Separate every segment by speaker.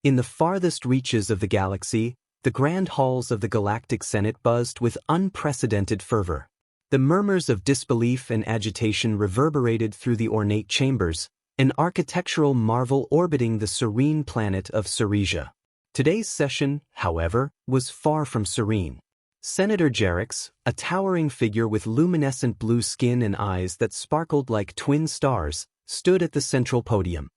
Speaker 1: In the farthest reaches of the galaxy, the grand halls of the Galactic Senate buzzed with unprecedented fervor. The murmurs of disbelief and agitation reverberated through the ornate chambers, an architectural marvel orbiting the serene planet of Ceresia. Today's session, however, was far from serene. Senator Jerix, a towering figure with luminescent blue skin and eyes that sparkled like twin stars, stood at the central podium.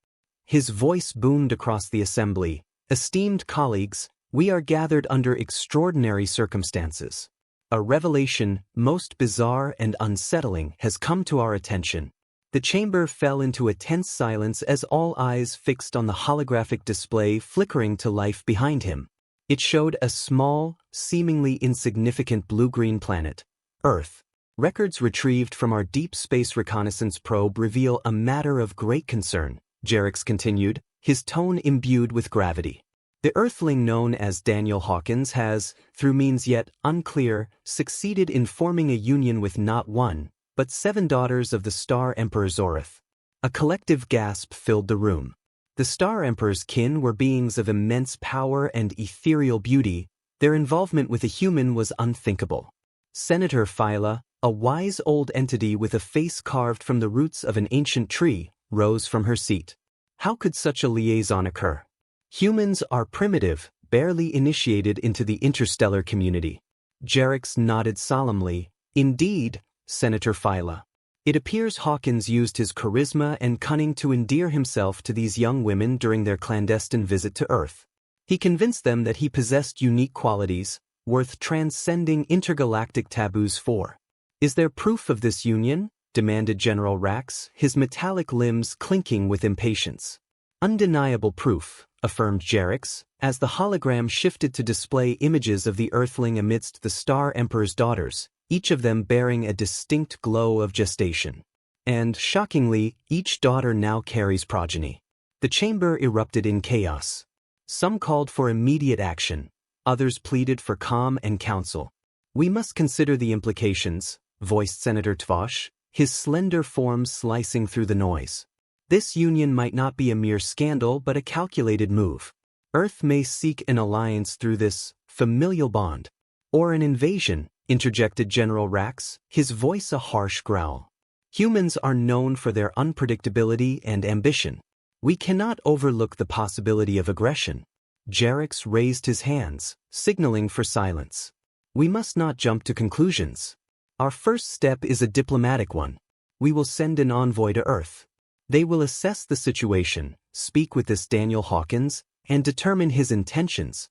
Speaker 1: His voice boomed across the assembly, "Esteemed colleagues, we are gathered under extraordinary circumstances. A revelation, most bizarre and unsettling, has come to our attention." The chamber fell into a tense silence as all eyes fixed on the holographic display flickering to life behind him. It showed a small, seemingly insignificant blue-green planet, Earth. Records retrieved from our deep space reconnaissance probe reveal a matter of great concern, Jerix continued, his tone imbued with gravity. The Earthling known as Daniel Hawkins has, through means yet unclear, succeeded in forming a union with not one, but 7 daughters of the Star Emperor Zorith. A collective gasp filled the room. The Star Emperor's kin were beings of immense power and ethereal beauty. Their involvement with a human was unthinkable. Senator Phyla, a wise old entity with a face carved from the roots of an ancient tree, rose from her seat. How could such a liaison occur? Humans are primitive, barely initiated into the interstellar community. Jerix nodded solemnly. Indeed, Senator Phyla. It appears Hawkins used his charisma and cunning to endear himself to these young women during their clandestine visit to Earth. He convinced them that he possessed unique qualities, worth transcending intergalactic taboos for. "Is there proof of this union?" demanded General Rax, his metallic limbs clinking with impatience. "Undeniable proof," affirmed Jerix, as the hologram shifted to display images of the Earthling amidst the Star Emperor's daughters, each of them bearing a distinct glow of gestation. And, shockingly, each daughter now carries progeny. The chamber erupted in chaos. Some called for immediate action, others pleaded for calm and counsel. "We must consider the implications," voiced Senator Tvosh, his slender form slicing through the noise. "This union might not be a mere scandal but a calculated move. Earth may seek an alliance through this familial bond. Or an invasion," interjected General Rax, his voice a harsh growl. "Humans are known for their unpredictability and ambition. We cannot overlook the possibility of aggression." Jerix raised his hands, signaling for silence. "We must not jump to conclusions. Our first step is a diplomatic one. We will send an envoy to Earth. They will assess the situation, speak with this Daniel Hawkins, and determine his intentions."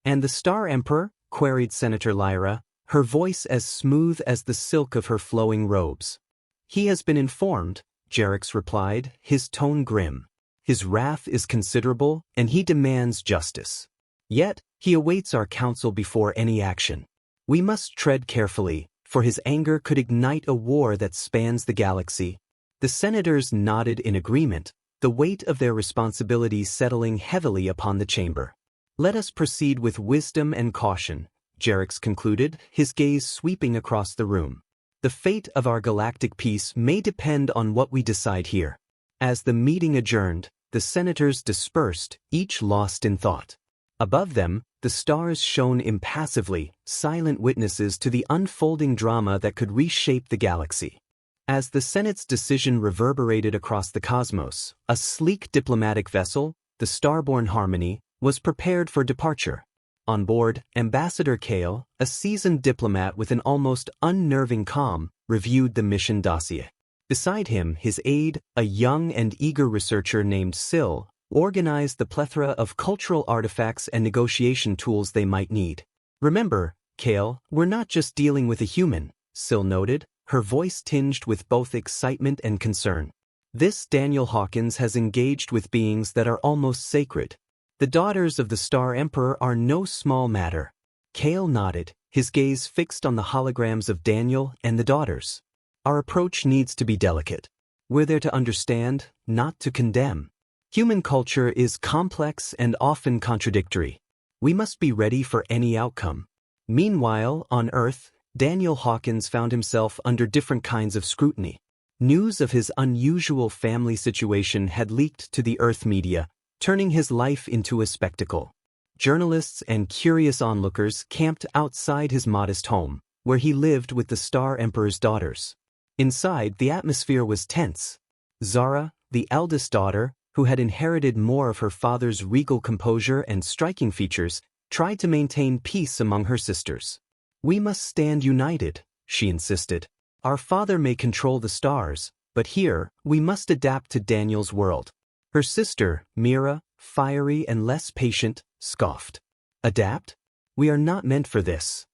Speaker 1: "And the Star Emperor?" queried Senator Lyra, her voice as smooth as the silk of her flowing robes. "He has been informed," Jerix replied, his tone grim. "His wrath is considerable, and he demands justice. Yet, he awaits our counsel before any action. We must tread carefully, for his anger could ignite a war that spans the galaxy." The senators nodded in agreement, the weight of their responsibilities settling heavily upon the chamber. "Let us proceed with wisdom and caution," Jerix concluded, his gaze sweeping across the room. "The fate of our galactic peace may depend on what we decide here." As the meeting adjourned, the senators dispersed, each lost in thought. Above them, the stars shone impassively, silent witnesses to the unfolding drama that could reshape the galaxy. As the Senate's decision reverberated across the cosmos, a sleek diplomatic vessel, the Starborn Harmony, was prepared for departure. On board, Ambassador Kale, a seasoned diplomat with an almost unnerving calm, reviewed the mission dossier. Beside him, his aide, a young and eager researcher named Syl, organized the plethora of cultural artifacts and negotiation tools they might need. "Remember, Kale, we're not just dealing with a human," Syl noted, her voice tinged with both excitement and concern. "This Daniel Hawkins has engaged with beings that are almost sacred. The daughters of the Star Emperor are no small matter." Kale nodded, his gaze fixed on the holograms of Daniel and the daughters. "Our approach needs to be delicate. We're there to understand, not to condemn. Human culture is complex and often contradictory. We must be ready for any outcome." Meanwhile, on Earth, Daniel Hawkins found himself under different kinds of scrutiny. News of his unusual family situation had leaked to the Earth media, turning his life into a spectacle. Journalists and curious onlookers camped outside his modest home, where he lived with the Star Emperor's daughters. Inside, the atmosphere was tense. Zara, the eldest daughter, who had inherited more of her father's regal composure and striking features, tried to maintain peace among her sisters. "We must stand united," she insisted. "Our father may control the stars, but here, we must adapt to Daniel's world." Her sister, Mira, fiery and less patient, scoffed. "Adapt? We are not meant for this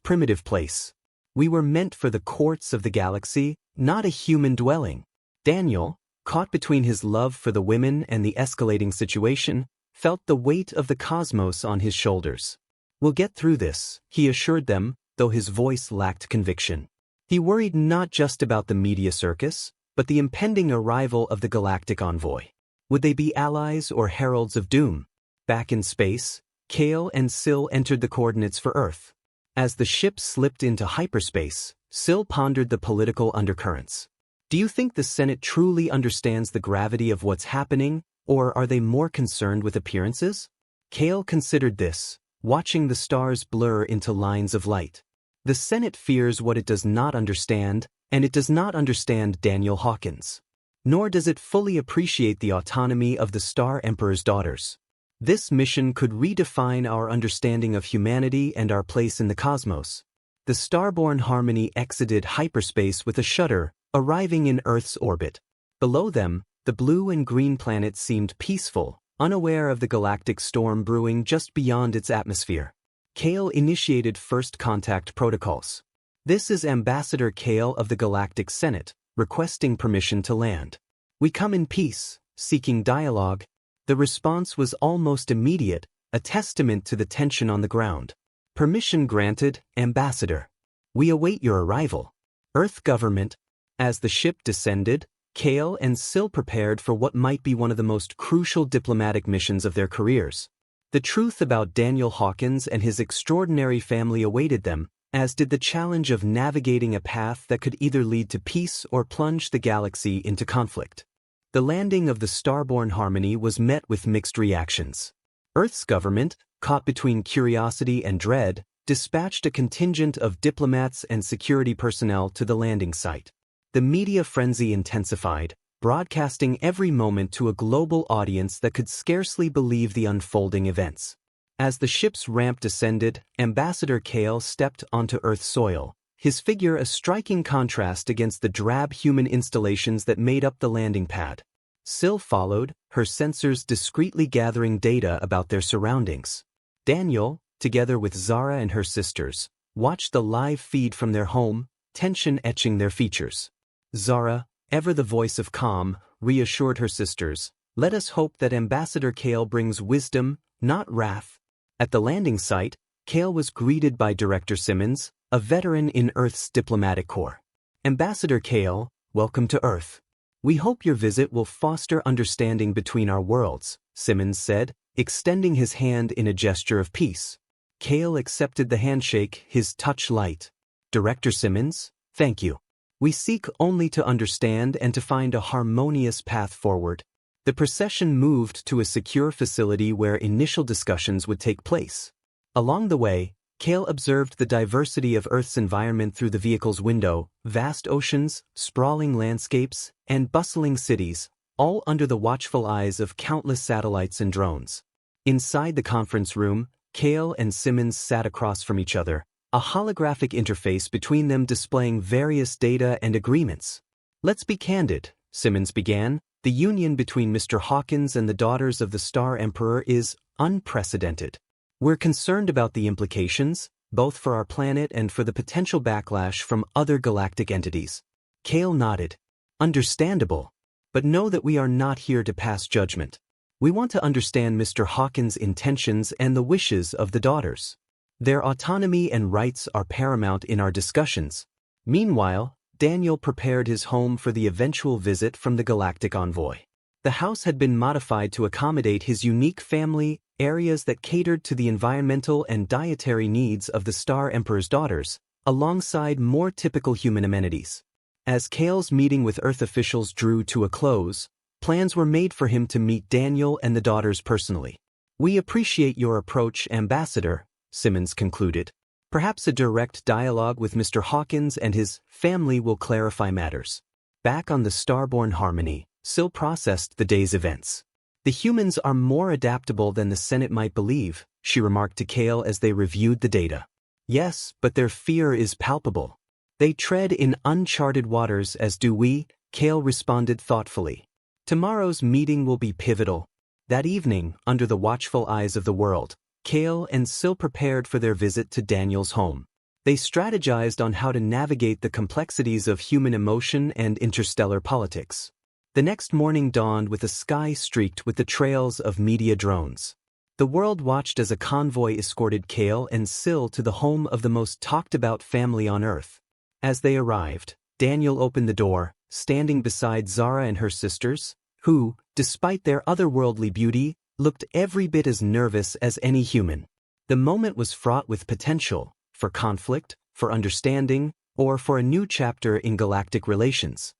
Speaker 1: primitive place. We were meant for the courts of the galaxy, not a human dwelling." Daniel, caught between his love for the women and the escalating situation, felt the weight of the cosmos on his shoulders. "We'll get through this," he assured them, though his voice lacked conviction. He worried not just about the media circus, but the impending arrival of the galactic envoy. Would they be allies or heralds of doom? Back in space, Kale and Syl entered the coordinates for Earth. As the ship slipped into hyperspace, Syl pondered the political undercurrents. "Do you think the Senate truly understands the gravity of what's happening, or are they more concerned with appearances?" Kale considered this, watching the stars blur into lines of light. The Senate fears what it does not understand, and it does not understand Daniel Hawkins. Nor does it fully appreciate the autonomy of the Star Emperor's daughters. This mission could redefine our understanding of humanity and our place in the cosmos. The starborn Harmony exited hyperspace with a shudder, arriving in Earth's orbit. Below them, the blue and green planet seemed peaceful, unaware of the galactic storm brewing just beyond its atmosphere. Kale initiated first contact protocols. "This is Ambassador Kale of the Galactic Senate, requesting permission to land. We come in peace, seeking dialogue." The response was almost immediate, a testament to the tension on the ground. "Permission granted, Ambassador. We await your arrival." Earth government. As the ship descended, Kale and Syl prepared for what might be one of the most crucial diplomatic missions of their careers. The truth about Daniel Hawkins and his extraordinary family awaited them, as did the challenge of navigating a path that could either lead to peace or plunge the galaxy into conflict. The landing of the starborn Harmony was met with mixed reactions. Earth's government, caught between curiosity and dread, dispatched a contingent of diplomats and security personnel to the landing site. The media frenzy intensified, broadcasting every moment to a global audience that could scarcely believe the unfolding events. As the ship's ramp descended, Ambassador Kale stepped onto Earth's soil, his figure a striking contrast against the drab human installations that made up the landing pad. Syl followed, her sensors discreetly gathering data about their surroundings. Daniel, together with Zara and her sisters, watched the live feed from their home, tension etching their features. Zara, ever the voice of calm, reassured her sisters, "Let us hope that Ambassador Kale brings wisdom, not wrath." At the landing site, Kale was greeted by Director Simmons, a veteran in Earth's diplomatic corps. "Ambassador Kale, welcome to Earth. We hope your visit will foster understanding between our worlds," Simmons said, extending his hand in a gesture of peace. Kale accepted the handshake, his touch light. "Director Simmons, thank you. We seek only to understand and to find a harmonious path forward." The procession moved to a secure facility where initial discussions would take place. Along the way, Kale observed the diversity of Earth's environment through the vehicle's window: vast oceans, sprawling landscapes, and bustling cities, all under the watchful eyes of countless satellites and drones. Inside the conference room, Kale and Simmons sat across from each other, a holographic interface between them displaying various data and agreements. "Let's be candid," Simmons began. "The union between Mr. Hawkins and the daughters of the Star Emperor is unprecedented. We're concerned about the implications, both for our planet and for the potential backlash from other galactic entities." Kale nodded. "Understandable. But know that we are not here to pass judgment. We want to understand Mr. Hawkins' intentions and the wishes of the daughters. Their autonomy and rights are paramount in our discussions." Meanwhile, Daniel prepared his home for the eventual visit from the galactic envoy. The house had been modified to accommodate his unique family, areas that catered to the environmental and dietary needs of the Star Emperor's daughters, alongside more typical human amenities. As Kale's meeting with Earth officials drew to a close, Plans were made for him to meet Daniel and the daughters personally. "We appreciate your approach, Ambassador," Simmons concluded. "Perhaps a direct dialogue with Mr. Hawkins and his family will clarify matters." Back on the Starborn Harmony, Sil processed the day's events. "The humans are more adaptable than the Senate might believe," she remarked to Kale as they reviewed the data. "Yes, but their fear is palpable. They tread in uncharted waters, as do we," Kale responded thoughtfully. "Tomorrow's meeting will be pivotal." That evening, under the watchful eyes of the world, Kale and Sil prepared for their visit to Daniel's home. They strategized on how to navigate the complexities of human emotion and interstellar politics. The next morning dawned with a sky streaked with the trails of media drones. The world watched as a convoy escorted Kale and Sil to the home of the most talked-about family on Earth. As they arrived, Daniel opened the door, standing beside Zara and her sisters, who, despite their otherworldly beauty, looked every bit as nervous as any human. The moment was fraught with potential, for conflict, for understanding, or for a new chapter in galactic relations.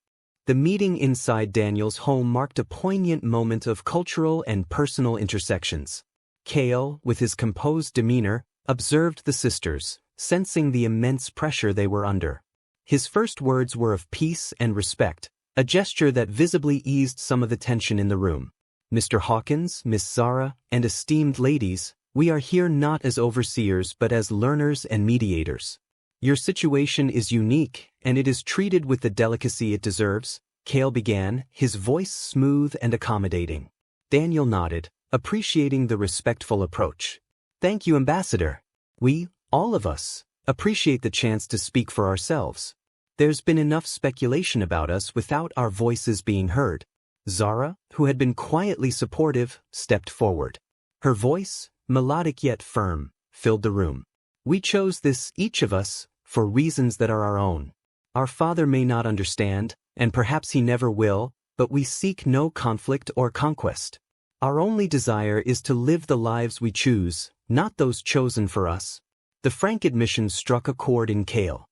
Speaker 1: The meeting inside Daniel's home marked a poignant moment of cultural and personal intersections. Kale, with his composed demeanor, observed the sisters, sensing the immense pressure they were under. His first words were of peace and respect, a gesture that visibly eased some of the tension in the room. "Mr. Hawkins, Miss Zara, and esteemed ladies, we are here not as overseers but as learners and mediators. Your situation is unique, and it is treated with the delicacy it deserves," Kale began, his voice smooth and accommodating. Daniel nodded, appreciating the respectful approach. "Thank you, Ambassador. We, all of us, appreciate the chance to speak for ourselves. There's been enough speculation about us without our voices being heard." Zara, who had been quietly supportive, stepped forward. Her voice, melodic yet firm, filled the room. "We chose this, each of us, for reasons that are our own. Our father may not understand, and perhaps he never will, but we seek no conflict or conquest. Our only desire is to live the lives we choose, not those chosen for us." The frank admission struck a chord in Kale.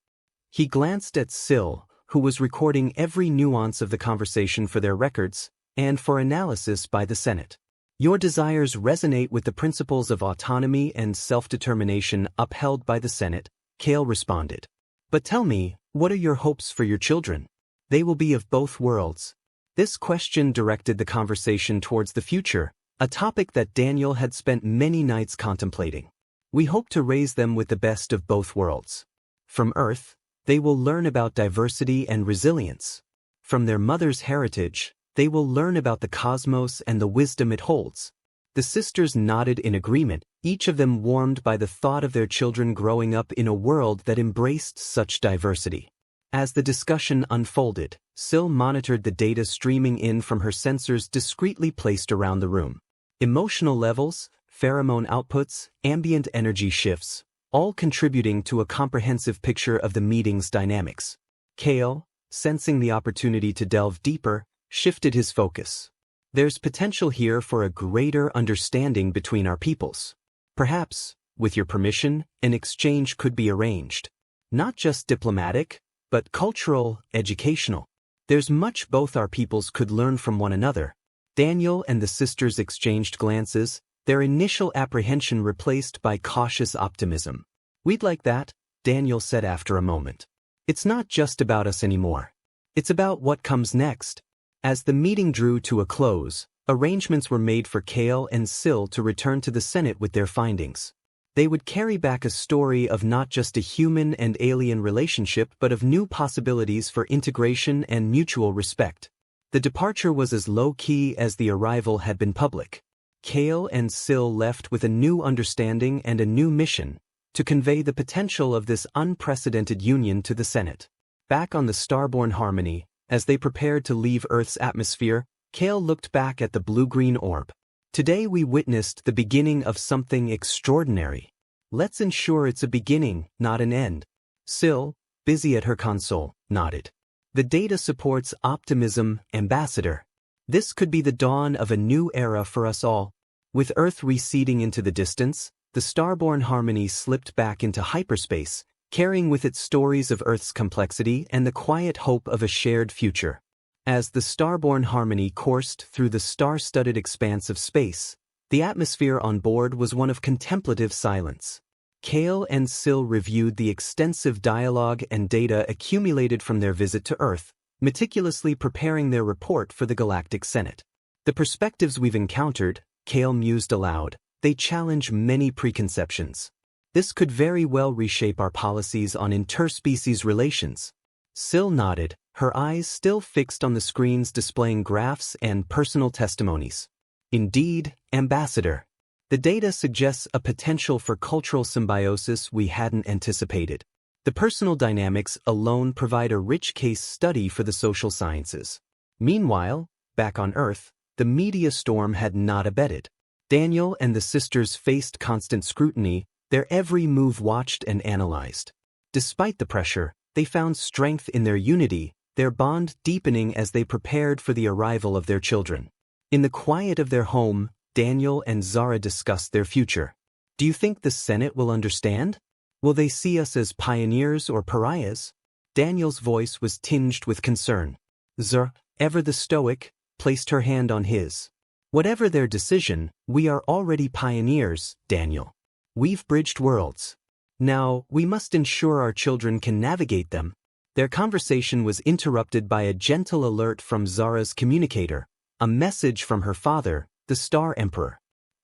Speaker 1: He glanced at Sil, who was recording every nuance of the conversation for their records, and for analysis by the Senate. "Your desires resonate with the principles of autonomy and self-determination upheld by the Senate," Kale responded. "But tell me, what are your hopes for your children? They will be of both worlds." This question directed the conversation towards the future, a topic that Daniel had spent many nights contemplating. "We hope to raise them with the best of both worlds. From Earth, they will learn about diversity and resilience. From their mother's heritage, they will learn about the cosmos and the wisdom it holds." The sisters nodded in agreement, each of them warmed by the thought of their children growing up in a world that embraced such diversity. As the discussion unfolded, Sil monitored the data streaming in from her sensors discreetly placed around the room. Emotional levels, pheromone outputs, ambient energy shifts, all contributing to a comprehensive picture of the meeting's dynamics. Kale, sensing the opportunity to delve deeper, shifted his focus. "There's potential here for a greater understanding between our peoples. Perhaps, with your permission, an exchange could be arranged. Not just diplomatic, but cultural, educational. There's much both our peoples could learn from one another." Daniel and the sisters exchanged glances, their initial apprehension replaced by cautious optimism. "We'd like that," Daniel said after a moment. "It's not just about us anymore. It's about what comes next." As the meeting drew to a close, arrangements were made for Kale and Sil to return to the Senate with their findings. They would carry back a story of not just a human and alien relationship but of new possibilities for integration and mutual respect. The departure was as low-key as the arrival had been public. Kale and Sil left with a new understanding and a new mission, to convey the potential of this unprecedented union to the Senate. Back on the Starborn Harmony, as they prepared to leave Earth's atmosphere, Kale looked back at the blue-green orb. "Today we witnessed the beginning of something extraordinary. Let's ensure it's a beginning, not an end." Sil, busy at her console, nodded. "The data supports optimism, Ambassador. This could be the dawn of a new era for us all." With Earth receding into the distance, the Starborn Harmony slipped back into hyperspace, carrying with it stories of Earth's complexity and the quiet hope of a shared future. As the starborn harmony coursed through the star-studded expanse of space, the atmosphere on board was one of contemplative silence. Kale and Sil reviewed the extensive dialogue and data accumulated from their visit to Earth, meticulously preparing their report for the Galactic Senate. The perspectives we've encountered, Kale mused aloud, they challenge many preconceptions. This could very well reshape our policies on interspecies relations. Sil nodded, her eyes still fixed on the screens displaying graphs and personal testimonies. Indeed, Ambassador. The data suggests a potential for cultural symbiosis we hadn't anticipated. The personal dynamics alone provide a rich case study for the social sciences. Meanwhile, back on Earth, the media storm had not abated. Daniel and the sisters faced constant scrutiny, their every move watched and analyzed. Despite the pressure, they found strength in their unity, their bond deepening as they prepared for the arrival of their children. In the quiet of their home, Daniel and Zara discussed their future. Do you think the Senate will understand? Will they see us as pioneers or pariahs? Daniel's voice was tinged with concern. Zara, ever the stoic, placed her hand on his. Whatever their decision, we are already pioneers, Daniel. We've bridged worlds. Now, we must ensure our children can navigate them. Their conversation was interrupted by a gentle alert from Zara's communicator, a message from her father, the Star Emperor.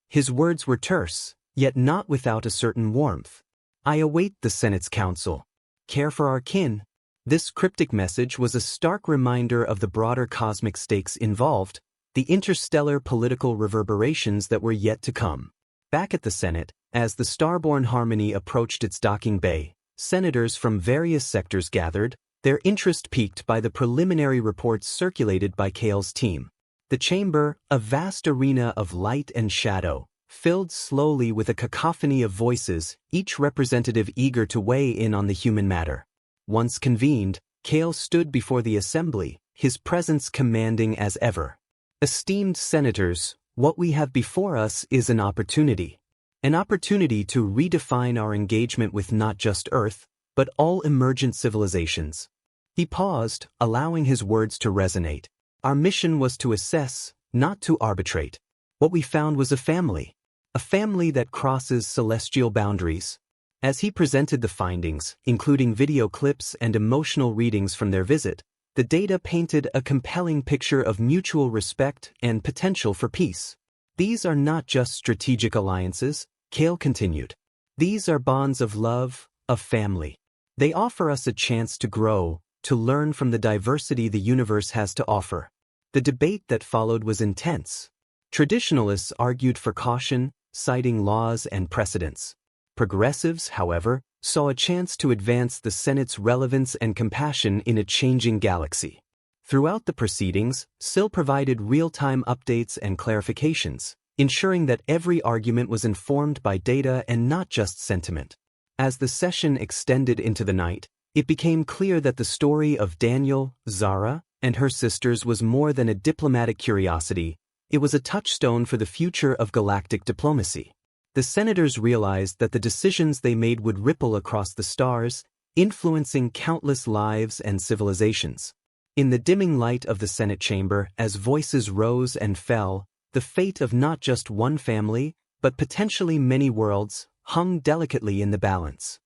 Speaker 1: His words were terse, yet not without a certain warmth. I await the Senate's counsel. Care for our kin. This cryptic message was a stark reminder of the broader cosmic stakes involved, the interstellar political reverberations that were yet to come. Back at the Senate, as the starborn harmony approached its docking bay, senators from various sectors gathered, their interest piqued by the preliminary reports circulated by Kale's team. The chamber, a vast arena of light and shadow, filled slowly with a cacophony of voices, each representative eager to weigh in on the human matter. Once convened, Kale stood before the assembly, his presence commanding as ever. Esteemed senators, what we have before us is an opportunity. An opportunity to redefine our engagement with not just Earth, but all emergent civilizations. He paused, allowing his words to resonate. Our mission was to assess, not to arbitrate. What we found was a family that crosses celestial boundaries. As he presented the findings, including video clips and emotional readings from their visit, the data painted a compelling picture of mutual respect and potential for peace. These are not just strategic alliances, Kale continued. These are bonds of love, of family. They offer us a chance to grow, to learn from the diversity the universe has to offer. The debate that followed was intense. Traditionalists argued for caution, citing laws and precedents. Progressives, however, saw a chance to advance the Senate's relevance and compassion in a changing galaxy. Throughout the proceedings, Sil provided real-time updates and clarifications, ensuring that every argument was informed by data and not just sentiment. As the session extended into the night, it became clear that the story of Daniel, Zara, and her sisters was more than a diplomatic curiosity. It was a touchstone for the future of galactic diplomacy. The senators realized that the decisions they made would ripple across the stars, influencing countless lives and civilizations. In the dimming light of the Senate chamber, as voices rose and fell, the fate of not just one family, but potentially many worlds, hung delicately in the balance.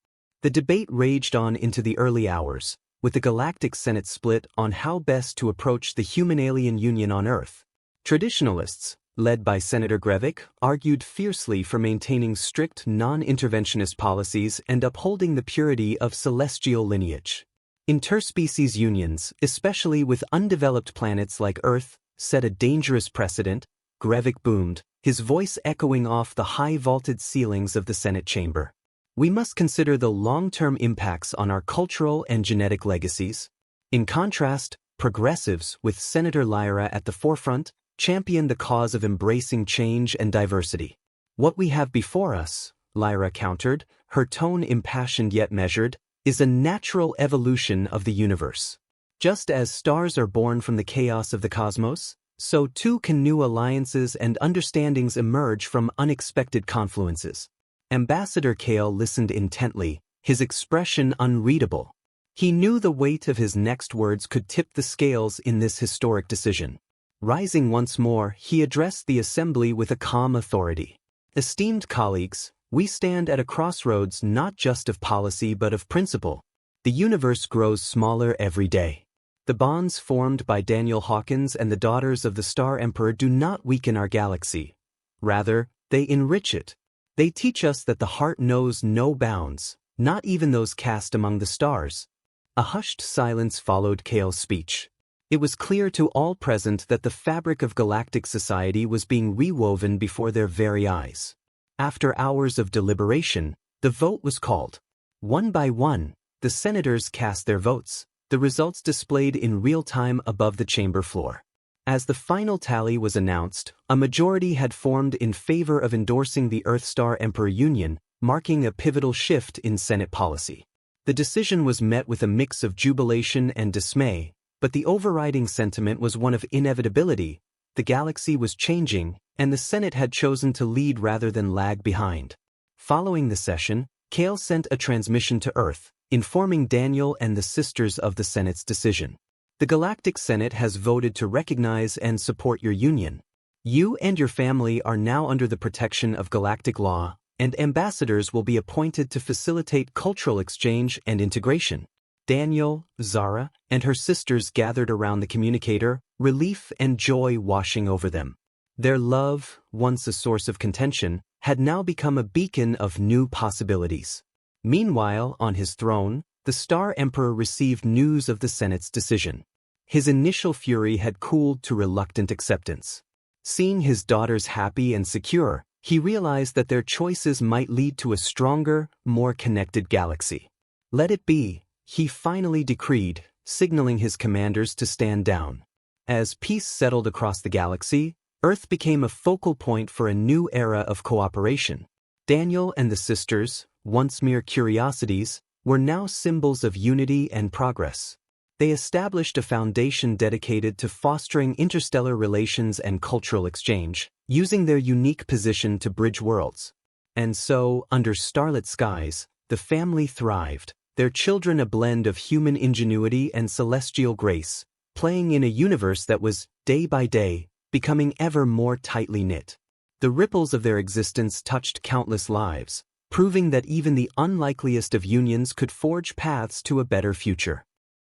Speaker 1: The debate raged on into the early hours, with the Galactic Senate split on how best to approach the human-alien union on Earth. Traditionalists, led by Senator Grevik, argued fiercely for maintaining strict non-interventionist policies and upholding the purity of celestial lineage. Interspecies unions, especially with undeveloped planets like Earth, set a dangerous precedent. Grevik boomed, his voice echoing off the high-vaulted ceilings of the Senate chamber. We must consider the long-term impacts on our cultural and genetic legacies. In contrast, progressives, with Senator Lyra at the forefront, championed the cause of embracing change and diversity. What we have before us, Lyra countered, her tone impassioned yet measured, is a natural evolution of the universe. Just as stars are born from the chaos of the cosmos, so too can new alliances and understandings emerge from unexpected confluences. Ambassador Kale listened intently, his expression unreadable. He knew the weight of his next words could tip the scales in this historic decision. Rising once more, he addressed the assembly with a calm authority. Esteemed colleagues, we stand at a crossroads not just of policy but of principle. The universe grows smaller every day. The bonds formed by Daniel Hawkins and the daughters of the Star Emperor do not weaken our galaxy. Rather, they enrich it. They teach us that the heart knows no bounds, not even those cast among the stars. A hushed silence followed Kale's speech. It was clear to all present that the fabric of galactic society was being rewoven before their very eyes. After hours of deliberation, the vote was called. One by one, the senators cast their votes, the results displayed in real time above the chamber floor. As the final tally was announced, a majority had formed in favor of endorsing the Earth-Star Emperor Union, marking a pivotal shift in Senate policy. The decision was met with a mix of jubilation and dismay, but the overriding sentiment was one of inevitability. The galaxy was changing, and the Senate had chosen to lead rather than lag behind. Following the session, Kale sent a transmission to Earth, informing Daniel and the sisters of the Senate's decision. The Galactic Senate has voted to recognize and support your union. You and your family are now under the protection of galactic law, and ambassadors will be appointed to facilitate cultural exchange and integration. Daniel, Zara, and her sisters gathered around the communicator, relief and joy washing over them. Their love, once a source of contention, had now become a beacon of new possibilities. Meanwhile, on his throne, the Star Emperor received news of the Senate's decision. His initial fury had cooled to reluctant acceptance. Seeing his daughters happy and secure, he realized that their choices might lead to a stronger, more connected galaxy. Let it be, he finally decreed, signaling his commanders to stand down. As peace settled across the galaxy, Earth became a focal point for a new era of cooperation. Daniel and the sisters, once mere curiosities, were now symbols of unity and progress. They established a foundation dedicated to fostering interstellar relations and cultural exchange, using their unique position to bridge worlds. And so, under starlit skies, the family thrived, their children a blend of human ingenuity and celestial grace, playing in a universe that was, day by day, becoming ever more tightly knit. The ripples of their existence touched countless lives, proving that even the unlikeliest of unions could forge paths to a better future.